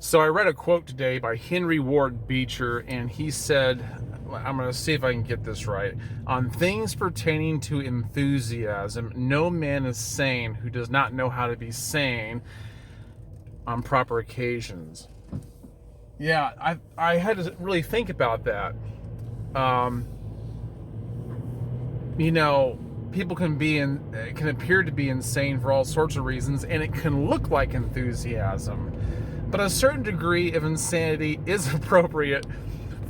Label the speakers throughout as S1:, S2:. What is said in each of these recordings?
S1: So I read a quote today by Henry Ward Beecher, and he said, I'm going to see if I can get this right. On things pertaining to enthusiasm, no man is sane who does not know how to be sane on proper occasions. Yeah, I had to really think about that. People can appear to be insane for all sorts of reasons, and it can look like enthusiasm. But a certain degree of insanity is appropriate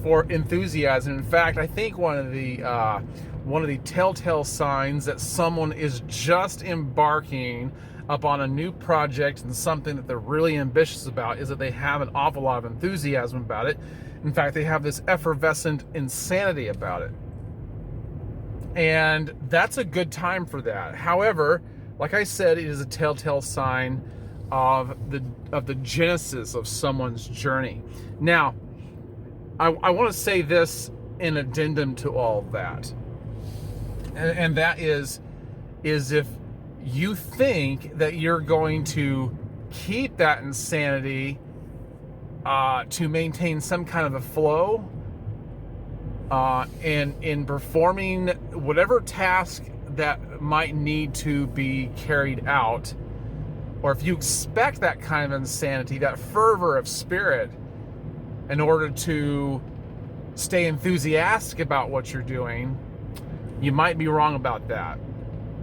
S1: for enthusiasm. In fact, I think one of the telltale signs that someone is just embarking upon a new project and something that they're really ambitious about is that they have an awful lot of enthusiasm about it. In fact, they have this effervescent insanity about it. And that's a good time for that. However, like I said, it is a telltale sign of the genesis of someone's journey. Now, I want to say this in addendum to all that, and that is if you think that you're going to keep that insanity to maintain some kind of a flow in performing whatever task that might need to be carried out, or if you expect that kind of insanity, that fervor of spirit, in order to stay enthusiastic about what you're doing, you might be wrong about that.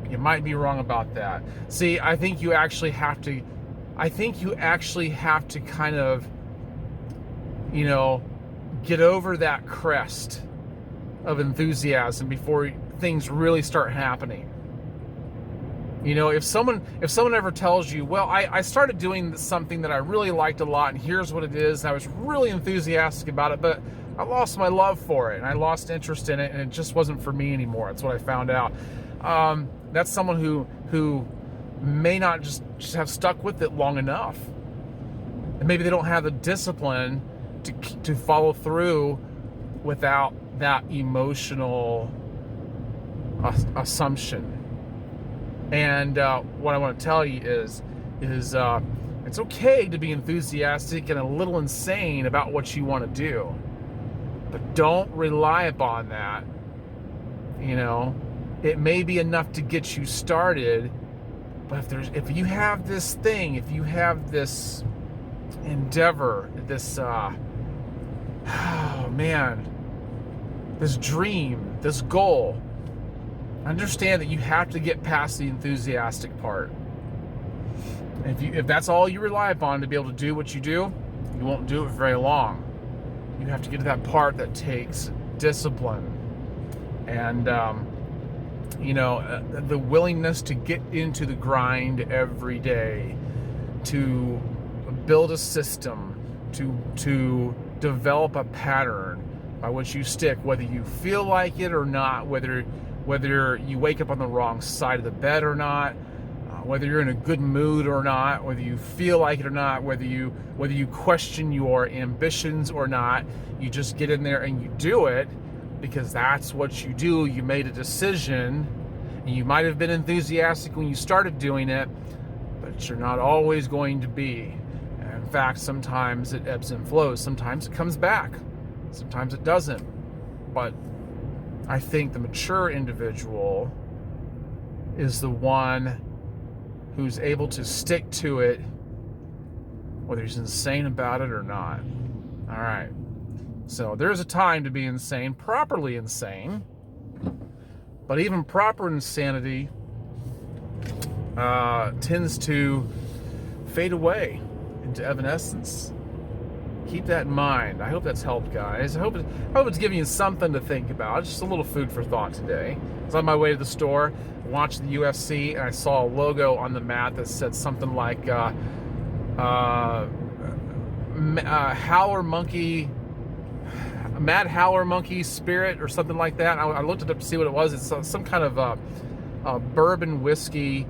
S1: You might be wrong about that. See, I think you actually have to kind of, get over that crest of enthusiasm before things really start happening. If someone ever tells you, well, I started doing something that I really liked a lot, and here's what it is, and I was really enthusiastic about it, but I lost my love for it, and I lost interest in it, and it just wasn't for me anymore. That's what I found out. That's someone who may not just have stuck with it long enough, and maybe they don't have the discipline to follow through without that emotional assumption. And what I want to tell you is it's okay to be enthusiastic and a little insane about what you want to do, but don't rely upon that. It may be enough to get you started, but if you have this thing, if you have this endeavor, this this dream, this goal, understand that you have to get past the enthusiastic part. If that's all you rely upon to be able to do what you do, you won't do it for very long. You have to get to that part that takes discipline and the willingness to get into the grind every day, to build a system, to develop a pattern by which you stick, whether you feel like it or not, whether you wake up on the wrong side of the bed or not, whether you're in a good mood or not, whether you feel like it or not, whether you question your ambitions or not, you just get in there and you do it because that's what you do. You made a decision, and you might have been enthusiastic when you started doing it, but you're not always going to be. And in fact, sometimes it ebbs and flows. Sometimes it comes back. Sometimes it doesn't. But I think the mature individual is the one who's able to stick to it, whether he's insane about it or not. All right. So there's a time to be insane, properly insane. But even proper insanity tends to fade away into evanescence. Keep that in mind. I hope that's helped, guys. I hope it's giving you something to think about. Just a little food for thought today. I was on my way to the store, watched the UFC, and I saw a logo on the mat that said something like Howler Monkey, Mad Howler Monkey Spirit or something like that. I looked it up to see what it was. It's some kind of bourbon whiskey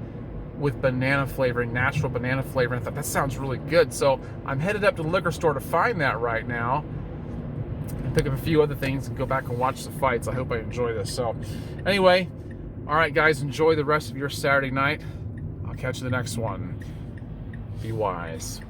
S1: with banana flavoring, natural banana flavoring. I thought that sounds really good. So I'm headed up to the liquor store to find that right now and pick up a few other things and go back and watch the fights. I hope I enjoy this. So anyway, all right, guys, enjoy the rest of your Saturday night. I'll catch you the next one. Be wise.